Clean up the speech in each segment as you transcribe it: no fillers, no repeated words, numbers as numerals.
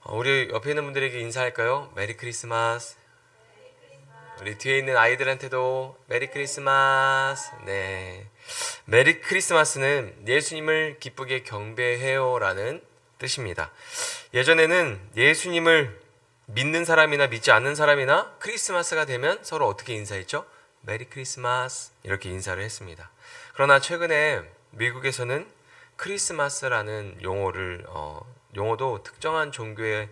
우리 옆에 있는 분들에게 인사할까요? 메리 크리스마스. 우리 뒤에 있는 아이들한테도 메리 크리스마스. 네. 메리 크리스마스는 예수님을 기쁘게 경배해요라는 뜻입니다. 예전에는 예수님을 믿는 사람이나 믿지 않는 사람이나 크리스마스가 되면 서로 어떻게 인사했죠? 메리 크리스마스 이렇게 인사를 했습니다. 그러나 최근에 미국에서는 크리스마스라는 용어도 특정한 종교의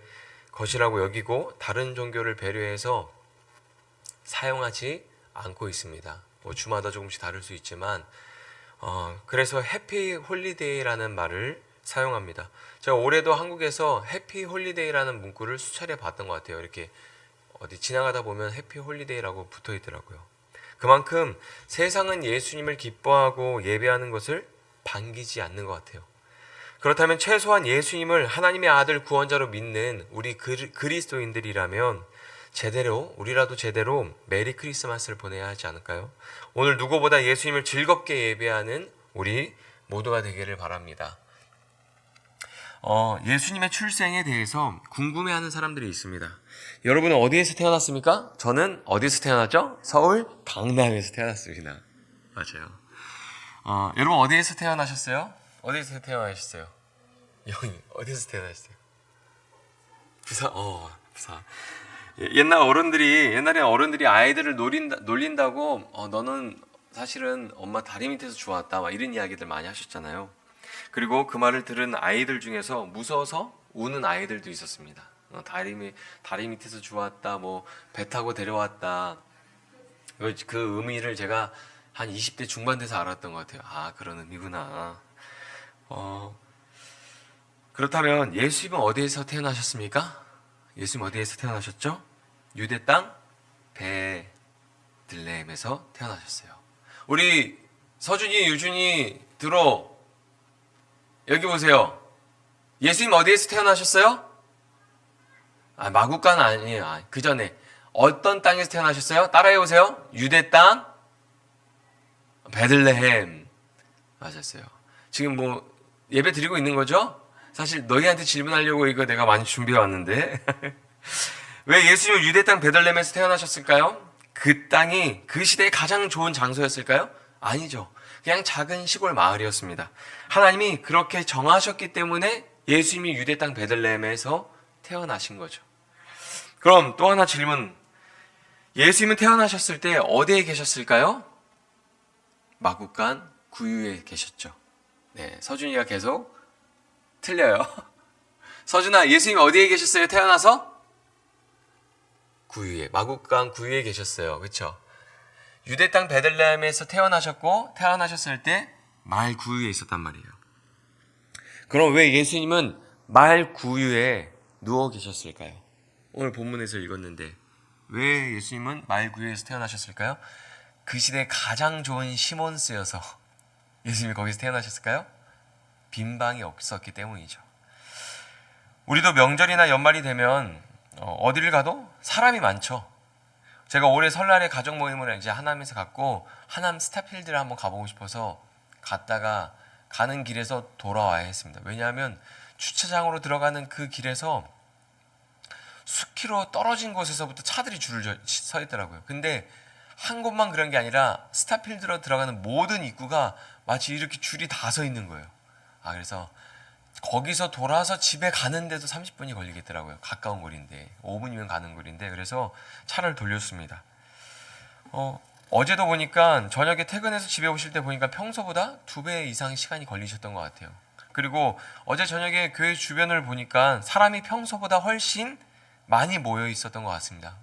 것이라고 여기고 다른 종교를 배려해서 사용하지 않고 있습니다. 주마다 조금씩 다를 수 있지만 그래서 해피 홀리데이라는 말을 사용합니다. 제가 올해도 한국에서 해피 홀리데이라는 문구를 수차례 봤던 것 같아요. 이렇게 어디 지나가다 보면 해피 홀리데이라고 붙어 있더라고요. 그만큼 세상은 예수님을 기뻐하고 예배하는 것을 반기지 않는 것 같아요. 그렇다면 최소한 예수님을 하나님의 아들 구원자로 믿는 우리 그리스도인들이라면 우리라도 제대로 메리 크리스마스를 보내야 하지 않을까요? 오늘 누구보다 예수님을 즐겁게 예배하는 우리 모두가 되기를 바랍니다. 예수님의 출생에 대해서 궁금해하는 사람들이 있습니다. 여러분은 어디에서 태어났습니까? 저는 어디서 태어났죠? 서울 강남에서 태어났습니다. 맞아요. 여러분 어디에서 태어나셨어요? 어디서 태어나셨어요? 여기 어디서 태어나셨어요? 부산. 부산. 옛날에 어른들이 아이들을 놀린다고 너는 사실은 엄마 다리 밑에서 주웠다 막 이런 이야기들 많이 하셨잖아요. 그리고 그 말을 들은 아이들 중에서 무서워서 우는 아이들도 있었습니다. 다리 밑에서 주웠다, 뭐 배 타고 데려왔다. 그 의미를 제가 한 20대 중반 돼서 알았던 것 같아요. 아, 그런 의미구나. 그렇다면 예수님은 어디에서 태어나셨습니까? 예수님 어디에서 태어나셨죠? 유대 땅 베들레헴에서 태어나셨어요. 우리 서준이, 유준이 들어. 여기 보세요. 예수님 어디에서 태어나셨어요? 마구간 아니에요. 그 전에 어떤 땅에서 태어나셨어요? 따라해 보세요. 유대 땅 베들레헴. 맞았어요. 지금 뭐 예배 드리고 있는 거죠? 사실 너희한테 질문하려고 이거 내가 많이 준비해 왔는데 왜 예수님은 유대 땅 베들레헴에서 태어나셨을까요? 그 땅이 그 시대에 가장 좋은 장소였을까요? 아니죠. 그냥 작은 시골 마을이었습니다. 하나님이 그렇게 정하셨기 때문에 예수님이 유대 땅 베들레헴에서 태어나신 거죠. 그럼 또 하나 질문. 예수님은 태어나셨을 때 어디에 계셨을까요? 마구간 구유에 계셨죠. 네, 서준이가 계속 틀려요. 서준아, 예수님 어디에 계셨어요? 태어나서? 마구간 구유에 계셨어요. 그렇죠? 유대 땅 베들레헴에서 태어나셨을 때 말 구유에 있었단 말이에요. 그럼 왜 예수님은 말 구유에 누워 계셨을까요? 오늘 본문에서 읽었는데 왜 예수님은 말 구유에서 태어나셨을까요? 그 시대에 가장 좋은 시몬스여서 예수님이 거기서 태어나셨을까요? 빈방이 없었기 때문이죠. 우리도 명절이나 연말이 되면 어디를 가도 사람이 많죠. 제가 올해 설날에 가족 모임을 이제 하남에서 갔고 하남 스타필드를 한번 가보고 싶어서 갔다가 가는 길에서 돌아와야 했습니다. 왜냐하면 주차장으로 들어가는 그 길에서 수키로 떨어진 곳에서부터 차들이 줄을 서 있더라고요. 근데 한 곳만 그런 게 아니라 스타필드로 들어가는 모든 입구가 마치 이렇게 줄이 다 서 있는 거예요. 그래서 거기서 돌아서 집에 가는데도 30분이 걸리겠더라고요. 가까운 거리인데 5분이면 가는 거리인데 그래서 차를 돌렸습니다. 어제도 보니까 저녁에 퇴근해서 집에 오실 때 보니까 평소보다 2배 이상 시간이 걸리셨던 것 같아요. 그리고 어제 저녁에 교회 주변을 보니까 사람이 평소보다 훨씬 많이 모여 있었던 것 같습니다.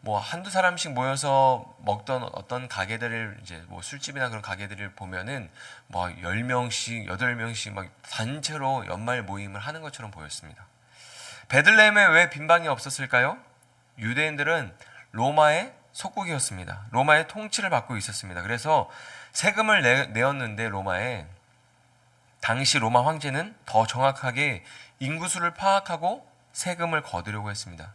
뭐 한두 사람씩 모여서 먹던 어떤 가게들을 이제 뭐 술집이나 그런 가게들을 보면은 뭐 10명씩, 8명씩 막 단체로 연말 모임을 하는 것처럼 보였습니다. 베들레헴에 왜 빈방이 없었을까요? 유대인들은 로마의 속국이었습니다. 로마의 통치를 받고 있었습니다. 그래서 세금을 내었는데 로마에 당시 로마 황제는 더 정확하게 인구수를 파악하고 세금을 거두려고 했습니다.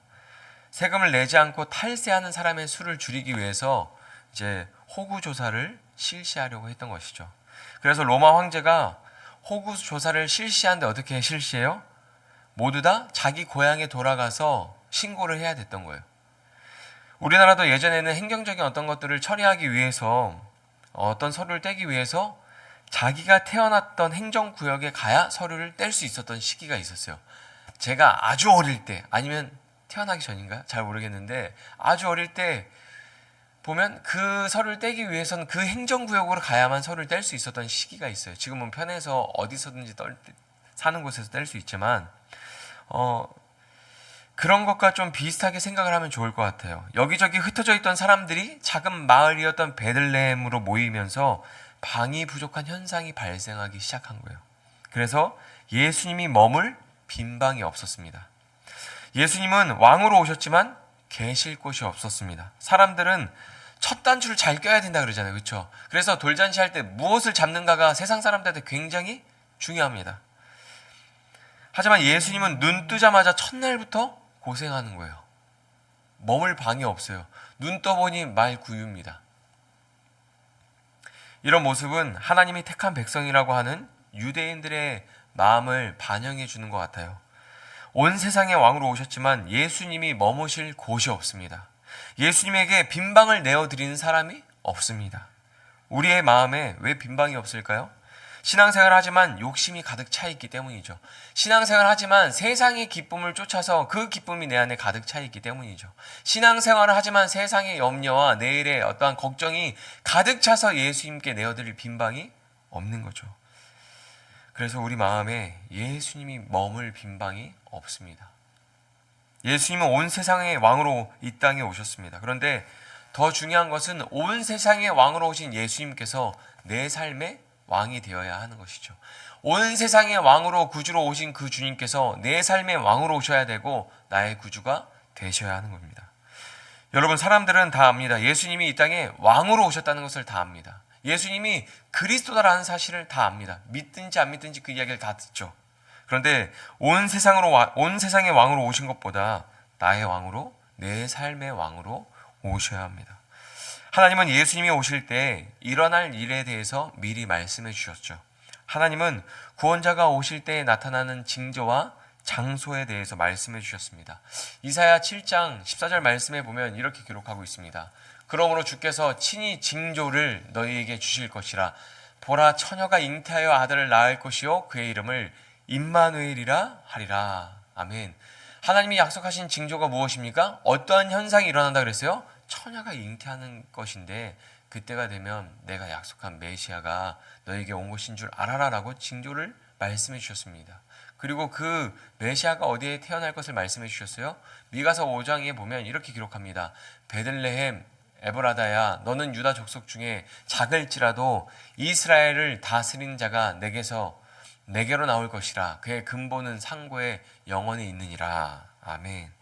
세금을 내지 않고 탈세하는 사람의 수를 줄이기 위해서 이제 호구 조사를 실시하려고 했던 것이죠. 그래서 로마 황제가 호구 조사를 실시하는데 어떻게 실시해요? 모두 다 자기 고향에 돌아가서 신고를 해야 됐던 거예요. 우리나라도 예전에는 행정적인 어떤 것들을 처리하기 위해서 어떤 서류를 떼기 위해서 자기가 태어났던 행정구역에 가야 서류를 뗄 수 있었던 시기가 있었어요. 제가 아주 어릴 때, 아니면 태어나기 전인가요? 잘 모르겠는데 아주 어릴 때 보면 그 서류를 떼기 위해서는 그 행정구역으로 가야만 서류를 뗄 수 있었던 시기가 있어요. 지금은 편해서 어디서든지 사는 곳에서 뗄 수 있지만 그런 것과 좀 비슷하게 생각을 하면 좋을 것 같아요. 여기저기 흩어져 있던 사람들이 작은 마을이었던 베들레헴으로 모이면서 방이 부족한 현상이 발생하기 시작한 거예요. 그래서 예수님이 머물 빈 방이 없었습니다. 예수님은 왕으로 오셨지만 계실 곳이 없었습니다. 사람들은 첫 단추를 잘 껴야 된다 그러잖아요. 그렇죠? 그래서 돌잔치 할 때 무엇을 잡는가가 세상 사람들한테 굉장히 중요합니다. 하지만 예수님은 눈 뜨자마자 첫날부터 고생하는 거예요. 머물 방이 없어요. 눈 떠보니 말구유입니다. 이런 모습은 하나님이 택한 백성이라고 하는 유대인들의 마음을 반영해 주는 것 같아요. 온 세상의 왕으로 오셨지만 예수님이 머무실 곳이 없습니다. 예수님에게 빈방을 내어드리는 사람이 없습니다. 우리의 마음에 왜 빈방이 없을까요? 신앙생활 하지만 욕심이 가득 차 있기 때문이죠. 신앙생활 하지만 세상의 기쁨을 쫓아서 그 기쁨이 내 안에 가득 차 있기 때문이죠. 신앙생활을 하지만 세상의 염려와 내일의 어떠한 걱정이 가득 차서 예수님께 내어드릴 빈방이 없는 거죠. 그래서 우리 마음에 예수님이 머물 빈방이 없습니다. 예수님은 온 세상의 왕으로 이 땅에 오셨습니다. 그런데 더 중요한 것은 온 세상의 왕으로 오신 예수님께서 내 삶의 왕이 되어야 하는 것이죠. 온 세상의 왕으로 구주로 오신 그 주님께서 내 삶의 왕으로 오셔야 되고 나의 구주가 되셔야 하는 겁니다. 여러분, 사람들은 다 압니다. 예수님이 이 땅에 왕으로 오셨다는 것을 다 압니다. 예수님이 그리스도다라는 사실을 다 압니다. 믿든지 안 믿든지 그 이야기를 다 듣죠. 그런데 온 세상의 왕으로 오신 것보다 나의 왕으로, 내 삶의 왕으로 오셔야 합니다. 하나님은 예수님이 오실 때 일어날 일에 대해서 미리 말씀해 주셨죠. 하나님은 구원자가 오실 때 나타나는 징조와 장소에 대해서 말씀해 주셨습니다. 이사야 7장 14절 말씀에 보면 이렇게 기록하고 있습니다. 그러므로 주께서 친히 징조를 너희에게 주실 것이라. 보라, 처녀가 잉태하여 아들을 낳을 것이요 그의 이름을 임마누엘이라 하리라. 아멘. 하나님이 약속하신 징조가 무엇입니까? 어떠한 현상이 일어난다 그랬어요? 처녀가 잉태하는 것인데 그때가 되면 내가 약속한 메시아가 너에게 온 것인 줄 알아라 라고 징조를 말씀해 주셨습니다. 그리고 그 메시아가 어디에 태어날 것을 말씀해 주셨어요? 미가서 5장에 보면 이렇게 기록합니다. 베들레헴 에브라다야, 너는 유다 족속 중에 작을지라도 이스라엘을 다스리는 자가 내게로 나올 것이라. 그의 근본은 상고에 영원히 있느니라. 아멘.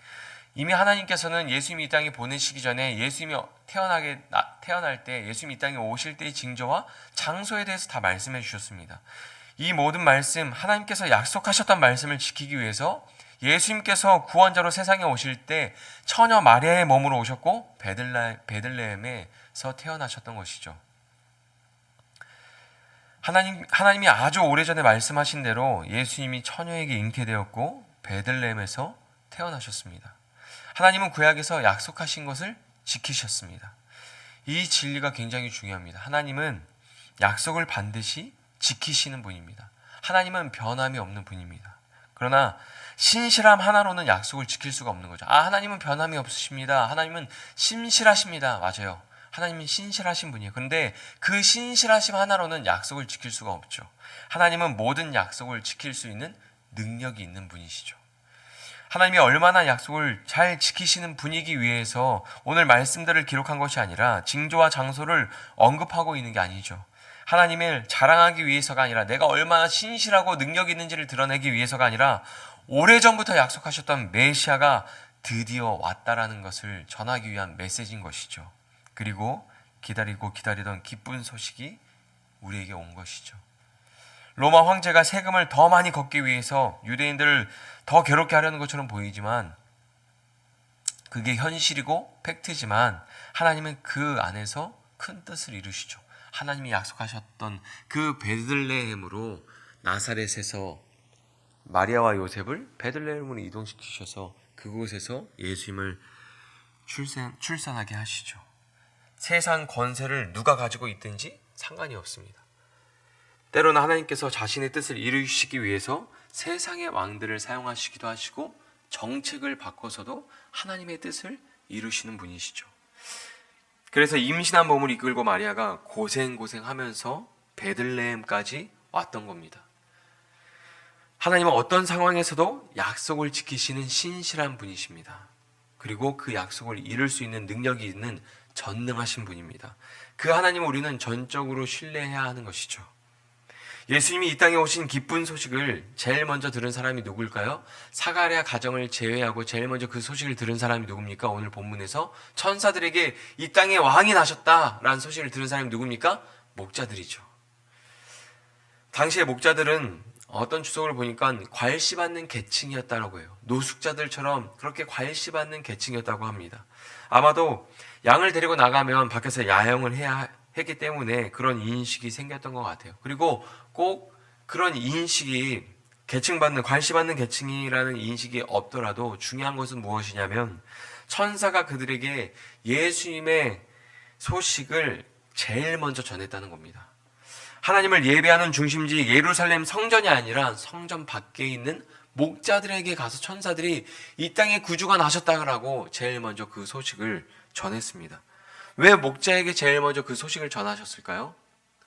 이미 하나님께서는 예수님이 이 땅에 보내시기 전에 예수님이 태어날 때, 예수님이 이 땅에 오실 때의 징조와 장소에 대해서 다 말씀해 주셨습니다. 이 모든 말씀, 하나님께서 약속하셨던 말씀을 지키기 위해서 예수님께서 구원자로 세상에 오실 때 처녀 마리아의 몸으로 오셨고 베들레헴에서 태어나셨던 것이죠. 하나님이 아주 오래전에 말씀하신 대로 예수님이 처녀에게 잉태되었고 베들레헴에서 태어나셨습니다. 하나님은 구약에서 약속하신 것을 지키셨습니다. 이 진리가 굉장히 중요합니다. 하나님은 약속을 반드시 지키시는 분입니다. 하나님은 변함이 없는 분입니다. 그러나 신실함 하나로는 약속을 지킬 수가 없는 거죠. 하나님은 변함이 없으십니다. 하나님은 신실하십니다. 맞아요. 하나님은 신실하신 분이에요. 그런데 그 신실하심 하나로는 약속을 지킬 수가 없죠. 하나님은 모든 약속을 지킬 수 있는 능력이 있는 분이시죠. 하나님이 얼마나 약속을 잘 지키시는 분이기 위해서 오늘 말씀들을 기록한 것이 아니라 징조와 장소를 언급하고 있는 게 아니죠. 하나님을 자랑하기 위해서가 아니라 내가 얼마나 신실하고 능력이 있는지를 드러내기 위해서가 아니라 오래전부터 약속하셨던 메시아가 드디어 왔다라는 것을 전하기 위한 메시지인 것이죠. 그리고 기다리던 기쁜 소식이 우리에게 온 것이죠. 로마 황제가 세금을 더 많이 걷기 위해서 유대인들을 더 괴롭게 하려는 것처럼 보이지만 그게 현실이고 팩트지만 하나님은 그 안에서 큰 뜻을 이루시죠. 하나님이 약속하셨던 그 베들레헴으로 나사렛에서 마리아와 요셉을 베들레헴으로 이동시키셔서 그곳에서 예수님을 출산하게 하시죠. 세상 권세를 누가 가지고 있든지 상관이 없습니다. 때로는 하나님께서 자신의 뜻을 이루시기 위해서 세상의 왕들을 사용하시기도 하시고 정책을 바꿔서도 하나님의 뜻을 이루시는 분이시죠. 그래서 임신한 몸을 이끌고 마리아가 고생하면서 베들레헴까지 왔던 겁니다. 하나님은 어떤 상황에서도 약속을 지키시는 신실한 분이십니다. 그리고 그 약속을 이룰 수 있는 능력이 있는 전능하신 분입니다. 그 하나님을 우리는 전적으로 신뢰해야 하는 것이죠. 예수님이 이 땅에 오신 기쁜 소식을 제일 먼저 들은 사람이 누굴까요? 사가랴 가정을 제외하고 제일 먼저 그 소식을 들은 사람이 누굽니까? 오늘 본문에서 천사들에게 이 땅에 왕이 나셨다라는 소식을 들은 사람이 누굽니까? 목자들이죠. 당시의 목자들은 어떤 추석을 보니까 괄시받는 계층이었다라고 해요. 노숙자들처럼 그렇게 괄시받는 계층이었다고 합니다. 아마도 양을 데리고 나가면 밖에서 야영을 해야 했기 때문에 그런 인식이 생겼던 것 같아요. 그리고 꼭 그런 인식이 괄시받는 계층이라는 인식이 없더라도 중요한 것은 무엇이냐면 천사가 그들에게 예수님의 소식을 제일 먼저 전했다는 겁니다. 하나님을 예배하는 중심지 예루살렘 성전이 아니라 성전 밖에 있는 목자들에게 가서 천사들이 이 땅에 구주가 나셨다고 제일 먼저 그 소식을 전했습니다. 왜 목자에게 제일 먼저 그 소식을 전하셨을까요?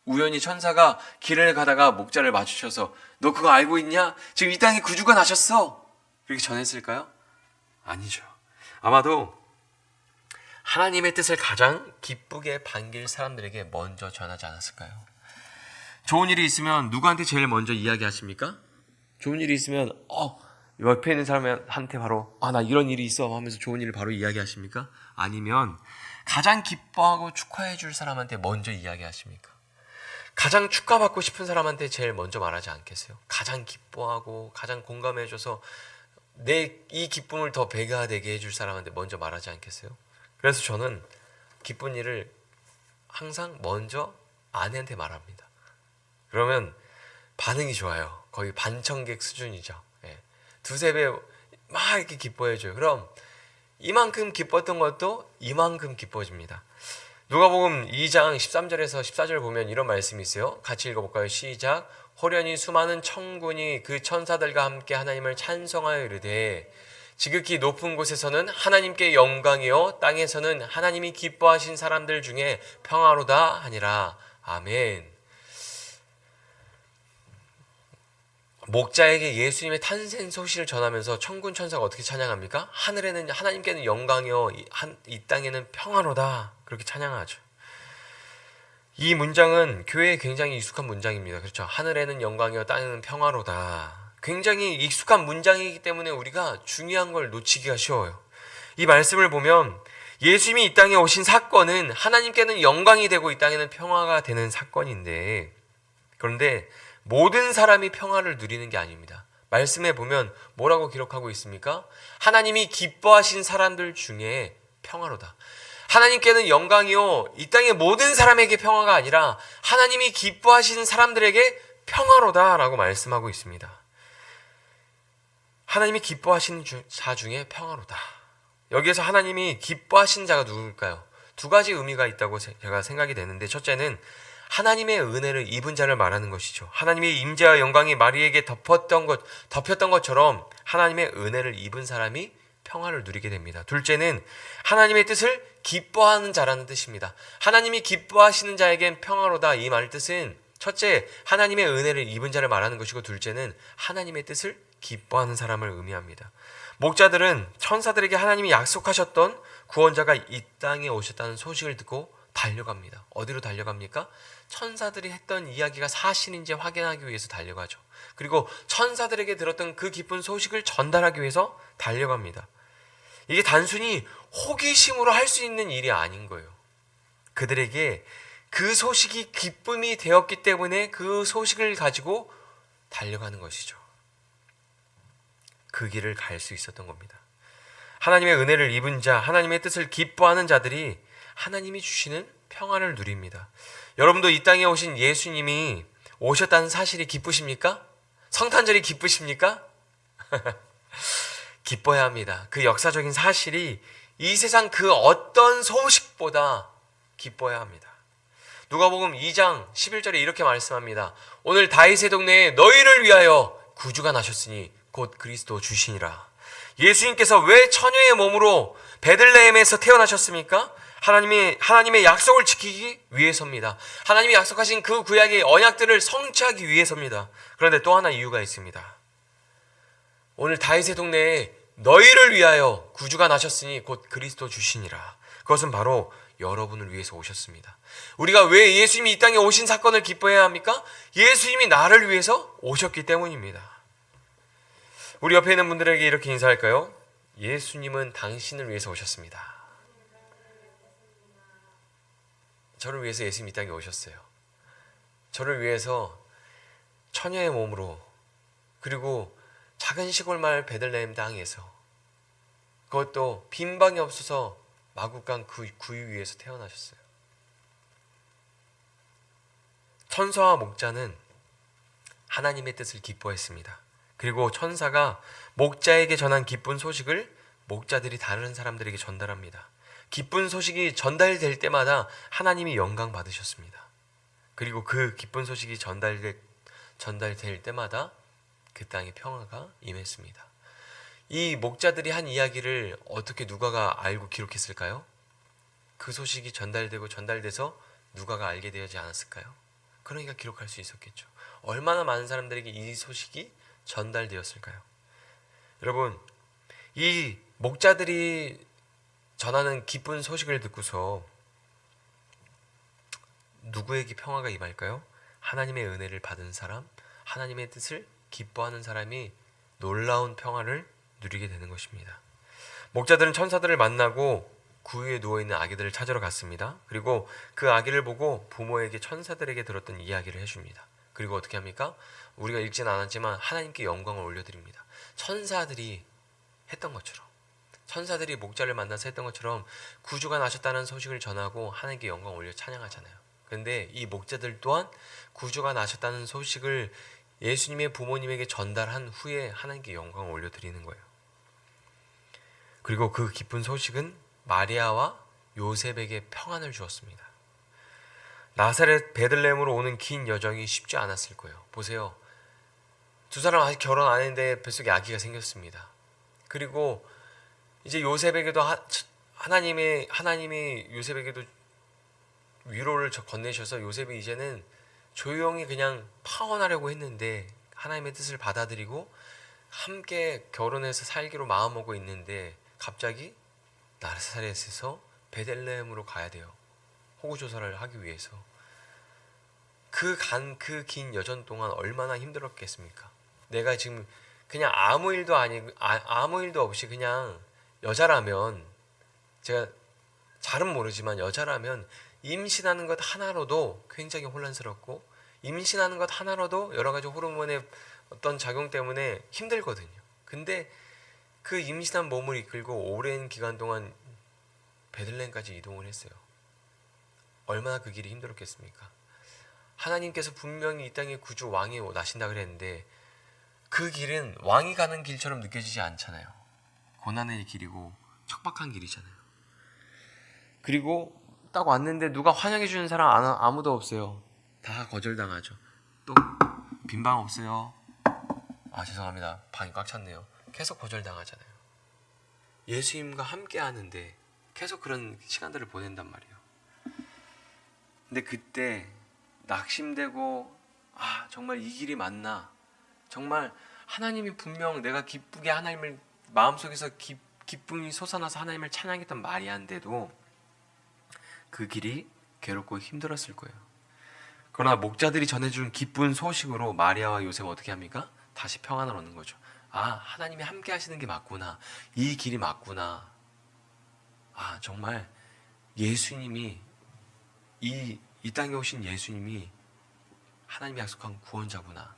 우연히 천사가 길을 가다가 목자를 마주쳐서 너 그거 알고 있냐? 지금 이 땅에 구주가 나셨어! 그렇게 전했을까요? 아니죠. 아마도 하나님의 뜻을 가장 기쁘게 반길 사람들에게 먼저 전하지 않았을까요? 좋은 일이 있으면 누구한테 제일 먼저 이야기하십니까? 좋은 일이 있으면 옆에 있는 사람한테 바로 나 이런 일이 있어 하면서 좋은 일을 바로 이야기하십니까? 아니면 가장 기뻐하고 축하해 줄 사람한테 먼저 이야기하십니까? 가장 축하받고 싶은 사람한테 제일 먼저 말하지 않겠어요? 가장 기뻐하고 가장 공감해줘서 내 이 기쁨을 더 배가되게 해줄 사람한테 먼저 말하지 않겠어요? 그래서 저는 기쁜 일을 항상 먼저 아내한테 말합니다. 그러면 반응이 좋아요. 거의 반청객 수준이죠. 두세 배 막 이렇게 기뻐해줘요. 그럼 이만큼 기뻤던 것도 이만큼 기뻐집니다. 누가복음 2장 13절에서 14절 보면 이런 말씀이 있어요. 같이 읽어볼까요? 시작. 호련히 수많은 천군이 그 천사들과 함께 하나님을 찬송하여 이르되 지극히 높은 곳에서는 하나님께 영광이요 땅에서는 하나님이 기뻐하신 사람들 중에 평화로다 하니라. 아멘. 목자에게 예수님의 탄생 소식을 전하면서 천군 천사가 어떻게 찬양합니까? 하늘에는 하나님께는 영광이요 이 땅에는 평화로다 그렇게 찬양하죠. 이 문장은 교회에 굉장히 익숙한 문장입니다. 그렇죠? 하늘에는 영광이요 땅에는 평화로다. 굉장히 익숙한 문장이기 때문에 우리가 중요한 걸 놓치기가 쉬워요. 이 말씀을 보면 예수님이 이 땅에 오신 사건은 하나님께는 영광이 되고 이 땅에는 평화가 되는 사건인데, 그런데 모든 사람이 평화를 누리는 게 아닙니다. 말씀에 보면 뭐라고 기록하고 있습니까? 하나님이 기뻐하신 사람들 중에 평화로다. 하나님께는 영광이요 이 땅의 모든 사람에게 평화가 아니라 하나님이 기뻐하시는 사람들에게 평화로다라고 말씀하고 있습니다. 하나님이 기뻐하시는 자 중에 평화로다. 여기에서 하나님이 기뻐하시는 자가 누굴까요? 두 가지 의미가 있다고 제가 생각이 되는데, 첫째는 하나님의 은혜를 입은 자를 말하는 것이죠. 하나님의 임재와 영광이 마리에게 덮였던 것처럼 하나님의 은혜를 입은 사람이 평화를 누리게 됩니다. 둘째는 하나님의 뜻을 기뻐하는 자라는 뜻입니다. 하나님이 기뻐하시는 자에겐 평화로다. 이 말 뜻은 첫째, 하나님의 은혜를 입은 자를 말하는 것이고, 둘째는 하나님의 뜻을 기뻐하는 사람을 의미합니다. 목자들은 천사들에게 하나님이 약속하셨던 구원자가 이 땅에 오셨다는 소식을 듣고 달려갑니다. 어디로 달려갑니까? 천사들이 했던 이야기가 사실인지 확인하기 위해서 달려가죠. 그리고 천사들에게 들었던 그 기쁜 소식을 전달하기 위해서 달려갑니다. 이게 단순히 호기심으로 할 수 있는 일이 아닌 거예요. 그들에게 그 소식이 기쁨이 되었기 때문에 그 소식을 가지고 달려가는 것이죠. 그 길을 갈 수 있었던 겁니다. 하나님의 은혜를 입은 자, 하나님의 뜻을 기뻐하는 자들이 하나님이 주시는 평화를 누립니다. 여러분도 이 땅에 오신 예수님이 오셨다는 사실이 기쁘십니까? 성탄절이 기쁘십니까? 기뻐해야 합니다. 그 역사적인 사실이 이 세상 그 어떤 소식보다 기뻐해야 합니다. 누가복음 2장 11절에 이렇게 말씀합니다. 오늘 다윗의 동네에 너희를 위하여 구주가 나셨으니 곧 그리스도 주시니라. 예수님께서 왜 처녀의 몸으로 베들레헴에서 태어나셨습니까? 하나님의 약속을 지키기 위해서입니다. 하나님이 약속하신 그 구약의 언약들을 성취하기 위해서입니다. 그런데 또 하나 이유가 있습니다. 오늘 다윗의 동네에 너희를 위하여 구주가 나셨으니 곧 그리스도 주시니라. 그것은 바로 여러분을 위해서 오셨습니다. 우리가 왜 예수님이 이 땅에 오신 사건을 기뻐해야 합니까? 예수님이 나를 위해서 오셨기 때문입니다. 우리 옆에 있는 분들에게 이렇게 인사할까요? 예수님은 당신을 위해서 오셨습니다. 저를 위해서 예수님이 이 땅에 오셨어요. 저를 위해서 처녀의 몸으로, 그리고 작은 시골 마을 베들레헴 땅에서, 그것도 빈방이 없어서 마구간 그 구유 위에서 태어나셨어요. 천사와 목자는 하나님의 뜻을 기뻐했습니다. 그리고 천사가 목자에게 전한 기쁜 소식을 목자들이 다른 사람들에게 전달합니다. 기쁜 소식이 전달될 때마다 하나님이 영광 받으셨습니다. 그리고 그 기쁜 소식이 전달될 때마다 그 땅에 평화가 임했습니다. 이 목자들이 한 이야기를 어떻게 누가가 알고 기록했을까요? 그 소식이 전달돼서 누가가 알게 되지 않았을까요? 그러니까 기록할 수 있었겠죠. 얼마나 많은 사람들에게 이 소식이 전달되었을까요? 여러분, 이 목자들이 전하는 기쁜 소식을 듣고서 누구에게 평화가 임할까요? 하나님의 은혜를 받은 사람, 하나님의 뜻을 기뻐하는 사람이 놀라운 평화를 누리게 되는 것입니다. 목자들은 천사들을 만나고 구유에 누워있는 아기들을 찾으러 갔습니다. 그리고 그 아기를 보고 부모에게 천사들에게 들었던 이야기를 해줍니다. 그리고 어떻게 합니까? 우리가 읽지는 않았지만 하나님께 영광을 올려드립니다. 천사들이 했던 것처럼, 천사들이 목자를 만나서 했던 것처럼 구주가 나셨다는 소식을 전하고 하나님께 영광을 올려 찬양하잖아요. 그런데 이 목자들 또한 구주가 나셨다는 소식을 예수님의 부모님에게 전달한 후에 하나님께 영광을 올려드리는 거예요. 그리고 그 기쁜 소식은 마리아와 요셉에게 평안을 주었습니다. 나사렛 베들레헴으로 오는 긴 여정이 쉽지 않았을 거예요. 보세요. 두 사람 아직 결혼 안 했는데 뱃속에 아기가 생겼습니다. 그리고 이제 요셉에게도 하나님이 요셉에게도 위로를 건네셔서 요셉이 이제는 조용히 그냥 파혼하려고 했는데 하나님의 뜻을 받아들이고 함께 결혼해서 살기로 마음먹고 있는데 갑자기 나사렛에서 베들레헴으로 가야 돼요. 호구조사를 하기 위해서. 그 긴 여정 동안 얼마나 힘들었겠습니까? 내가 지금 그냥 아무 일도 없이 그냥 여자라면, 제가 잘은 모르지만 여자라면 임신하는 것 하나로도 굉장히 혼란스럽고 임신하는 것 하나로도 여러 가지 호르몬의 어떤 작용 때문에 힘들거든요. 근데 그 임신한 몸을 이끌고 오랜 기간 동안 베들레헴까지 이동을 했어요. 얼마나 그 길이 힘들었겠습니까? 하나님께서 분명히 이 땅에 구주 왕이 나신다 그랬는데 그 길은 왕이 가는 길처럼 느껴지지 않잖아요. 고난의 길이고 척박한 길이잖아요. 그리고 딱 왔는데 누가 환영해 주는 사람 아무도 없어요. 다 거절당하죠. 또 빈방 없어요. 죄송합니다. 방이 꽉 찼네요. 계속 거절당하잖아요. 예수님과 함께 하는데 계속 그런 시간들을 보낸단 말이에요. 근데 그때 낙심되고 정말 이 길이 맞나? 정말 하나님이 분명 내가 기쁘게 하나님을 마음속에서 기쁨이 솟아나서 하나님을 찬양했던 마리아인데도 그 길이 괴롭고 힘들었을 거예요. 그러나 목자들이 전해준 기쁜 소식으로 마리아와 요셉은 어떻게 합니까? 다시 평안을 얻는 거죠. 하나님이 함께 하시는 게 맞구나. 이 길이 맞구나. 정말 예수님이 이 땅에 오신 예수님이 하나님이 약속한 구원자구나.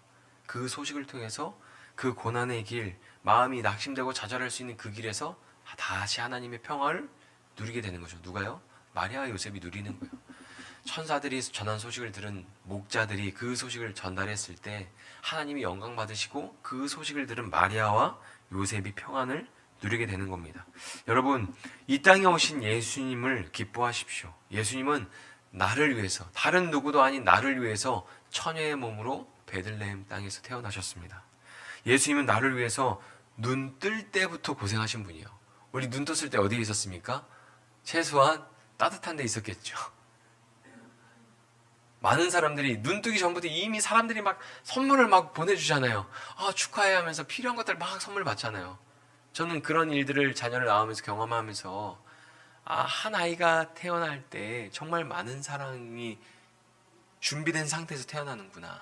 그 소식을 통해서 그 고난의 길, 마음이 낙심되고 좌절할 수 있는 그 길에서 다시 하나님의 평화를 누리게 되는 거죠. 누가요? 마리아와 요셉이 누리는 거예요. 천사들이 전한 소식을 들은 목자들이 그 소식을 전달했을 때 하나님이 영광 받으시고 그 소식을 들은 마리아와 요셉이 평안을 누리게 되는 겁니다. 여러분, 이 땅에 오신 예수님을 기뻐하십시오. 예수님은 나를 위해서, 다른 누구도 아닌 나를 위해서 처녀의 몸으로 베들레헴 땅에서 태어나셨습니다. 예수님은 나를 위해서 눈 뜰 때부터 고생하신 분이에요. 우리 눈 떴을 때 어디에 있었습니까? 최소한 따뜻한 데 있었겠죠. 많은 사람들이 눈 뜨기 전부터 이미 사람들이 막 선물을 막 보내주잖아요. 축하해 하면서 필요한 것들 막 선물 받잖아요. 저는 그런 일들을 자녀를 낳으면서 경험하면서 한 아이가 태어날 때 정말 많은 사랑이 준비된 상태에서 태어나는구나.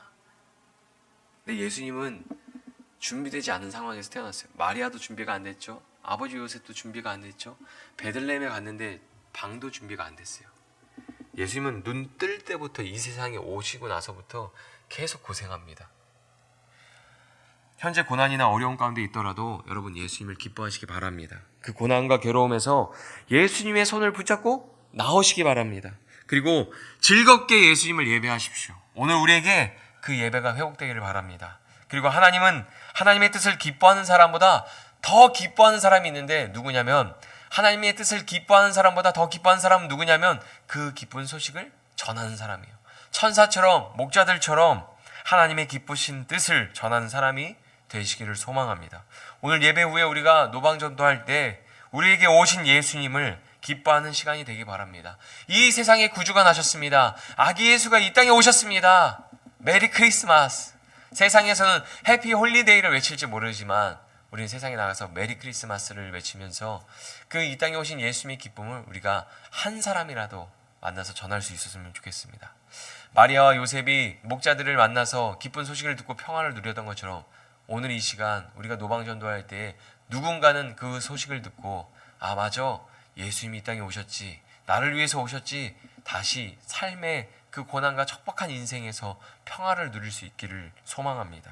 근데 예수님은 준비되지 않은 상황에서 태어났어요. 마리아도 준비가 안 됐죠. 아버지 요셉도 준비가 안 됐죠. 베들레헴에 갔는데 방도 준비가 안 됐어요. 예수님은 눈 뜰 때부터 이 세상에 오시고 나서부터 계속 고생합니다. 현재 고난이나 어려움 가운데 있더라도 여러분 예수님을 기뻐하시기 바랍니다. 그 고난과 괴로움에서 예수님의 손을 붙잡고 나오시기 바랍니다. 그리고 즐겁게 예수님을 예배하십시오. 오늘 우리에게 그 예배가 회복되기를 바랍니다. 그리고 하나님은 하나님의 뜻을 기뻐하는 사람보다 더 기뻐하는 사람이 있는데 누구냐면, 하나님의 뜻을 기뻐하는 사람보다 더 기뻐하는 사람은 누구냐면 그 기쁜 소식을 전하는 사람이에요. 천사처럼 목자들처럼 하나님의 기쁘신 뜻을 전하는 사람이 되시기를 소망합니다. 오늘 예배 후에 우리가 노방전도할 때 우리에게 오신 예수님을 기뻐하는 시간이 되기 바랍니다. 이 세상에 구주가 나셨습니다. 아기 예수가 이 땅에 오셨습니다. 메리 크리스마스. 세상에서는 해피 홀리데이를 외칠지 모르지만 우리는 세상에 나가서 메리 크리스마스를 외치면서 그 이 땅에 오신 예수님의 기쁨을 우리가 한 사람이라도 만나서 전할 수 있었으면 좋겠습니다. 마리아와 요셉이 목자들을 만나서 기쁜 소식을 듣고 평안을 누렸던 것처럼 오늘 이 시간 우리가 노방전도할 때 누군가는 그 소식을 듣고 맞아, 예수님이 이 땅에 오셨지, 나를 위해서 오셨지, 다시 삶의 그 고난과 척박한 인생에서 평화를 누릴 수 있기를 소망합니다.